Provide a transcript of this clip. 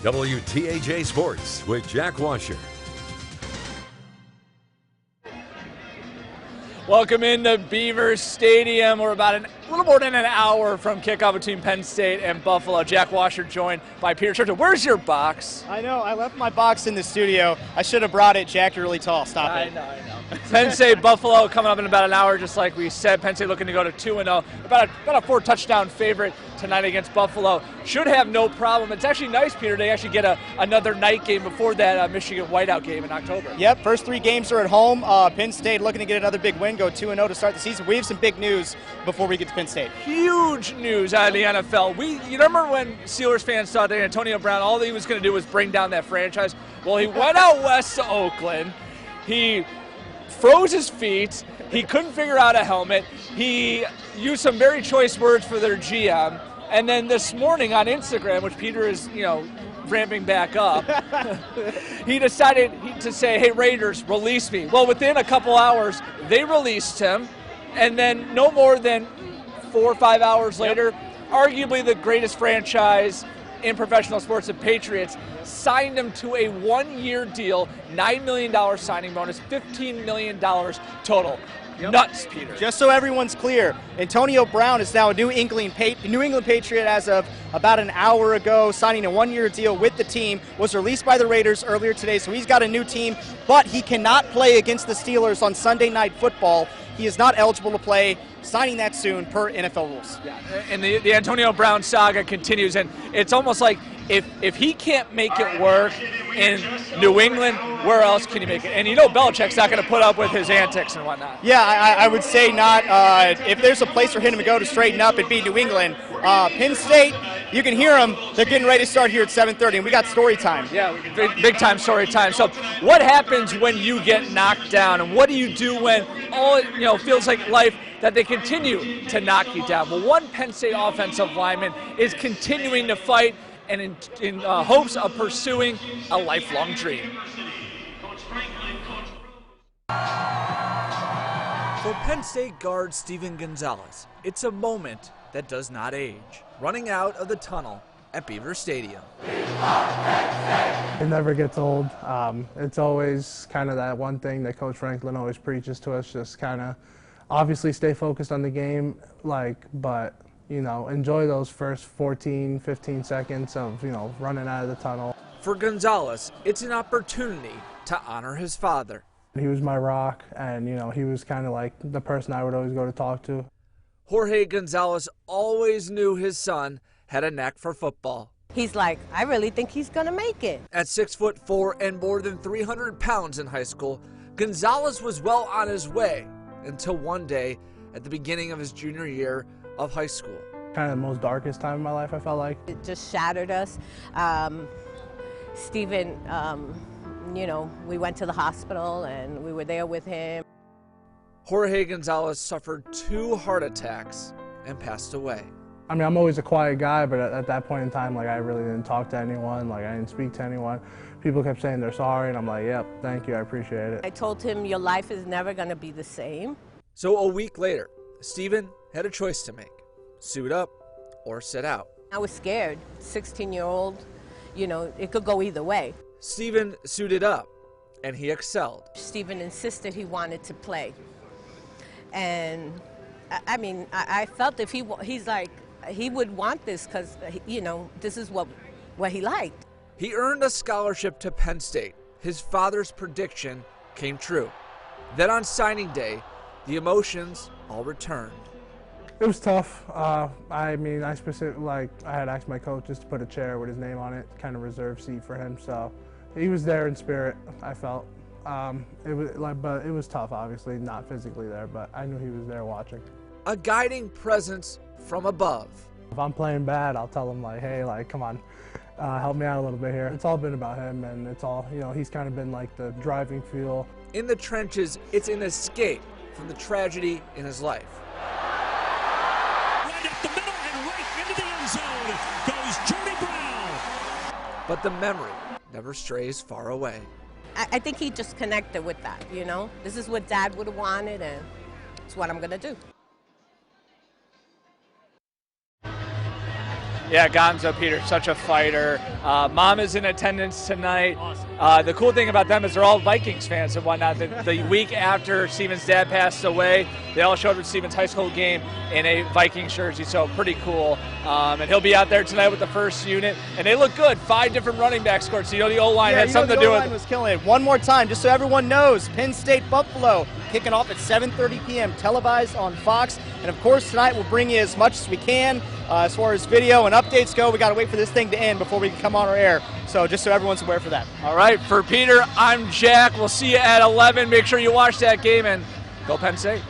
WTAJ Sports with Jack Wascher. Welcome into Beaver Stadium. We're about a little more than an hour from kickoff between Penn State and Buffalo. Jack Wascher joined by Peter Terpstra. Where's your box? I know. I left my box in the studio. I should have brought it. Jack, you're really tall. Stop it. I know. Penn State-Buffalo coming up in about an hour, just like we said. Penn State looking to go to 2-0. About a 4-touchdown favorite tonight against Buffalo. Should have no problem. It's actually nice, Peter, they actually get another night game before that Michigan whiteout game in October. Yep, first 3 games are at home. Penn State looking to get another big win, go 2-0 to start the season. We have some big news before we get to Penn State. Huge news out of the NFL. You remember when Steelers fans thought that Antonio Brown, all he was going to do was bring down that franchise? Well, he went out west to Oakland. He froze his feet. He couldn't figure out a helmet. He used some very choice words for their GM. And then this morning on Instagram, which Peter is, ramping back up, he decided to say, hey, Raiders, release me. Well, within a couple hours, they released him. And then no more than 4 or 5 hours later, arguably the greatest franchise in professional sports, the Patriots, signed him to a 1-year deal, $9 million signing bonus, $15 million total. Yep. Nuts, Peter. Just so everyone's clear, Antonio Brown is now a New England Patriot as of about an hour ago, signing a 1-year deal with the team, was released by the Raiders earlier today, so he's got a new team, but he cannot play against the Steelers on Sunday Night Football. He is not eligible to play, signing that soon per NFL rules. Yeah, and the Antonio Brown saga continues, and it's almost like if he can't make it work in New England, where else can he make it? And Belichick's not going to put up with his antics and whatnot. Yeah, I would say not. If there's a place for him to go to straighten up, it'd be New England. Penn State, you can hear them. They're getting ready to start here at 7:30, and we got story time. Yeah, big time story time. So what happens when you get knocked down, and what do you do when all feels like life that they continue to knock you down? Well, one Penn State offensive lineman is continuing to fight and in hopes of pursuing a lifelong dream. For Penn State guard Steven Gonzalez, it's a moment that does not age, running out of the tunnel at Beaver Stadium. It never gets old. It's always kind of that one thing that Coach Franklin always preaches to us, just kind of obviously stay focused on the game, but enjoy those first 14, 15 seconds of, running out of the tunnel. For Gonzalez, it's an opportunity to honor his father. He was my rock, and, he was kind of like the person I would always go to talk to. Jorge Gonzalez always knew his son had a knack for football. He's like, I really think he's going to make it. At 6'4" and more than 300 pounds in high school, Gonzalez was well on his way until one day at the beginning of his junior year of high school. Kind of the most darkest time of my life, I felt like. It just shattered us. Steven, we went to the hospital and we were there with him. Jorge Gonzalez suffered 2 heart attacks and passed away. I mean, I'm always a quiet guy, but at that point in time, I really didn't talk to anyone, I didn't speak to anyone. People kept saying they're sorry, and I'm like, yep, thank you, I appreciate it. I told him, your life is never going to be the same. So a week later, Steven had a choice to make: suit up or sit out. I was scared. 16-year-old, it could go either way. Steven suited up, and he excelled. Steven insisted he wanted to play. And, I felt if he's like, he would want this because, this is what he liked. He earned a scholarship to Penn State. His father's prediction came true. Then on signing day, the emotions all returned. It was tough. I had asked my coach just to put a chair with his name on it, kind of reserved seat for him. So he was there in spirit, I felt. But it was tough, obviously, not physically there, but I knew he was there watching. A guiding presence from above. If I'm playing bad, I'll tell him, hey, come on, help me out a little bit here. It's all been about him, and it's all, he's kind of been like the driving fuel. In the trenches, it's an escape from the tragedy in his life. Right up the middle and right into the end zone goes Johnny Brown. But the memory never strays far away. I think he just connected with that, This is what Dad would have wanted, and it's what I'm going to do. Yeah, Gonzo Peter, such a fighter. Mom is in attendance tonight. The cool thing about them is they're all Vikings fans and whatnot. The week after Steven's dad passed away, they all showed up at Steven's high school game in a Vikings jersey, so pretty cool. And he'll be out there tonight with the first unit, and they look good. 5 different running back scores, so the O-line had something to do with it. The O-line was killing it. One more time, just so everyone knows, Penn State-Buffalo kicking off at 7:30 p.m., televised on Fox. And, of course, tonight we'll bring you as much as we can as far as video and updates go. We got to wait for this thing to end before we can come on our air. So just so everyone's aware for that. All right, for Peter, I'm Jack. We'll see you at 11. Make sure you watch that game, and go Penn State.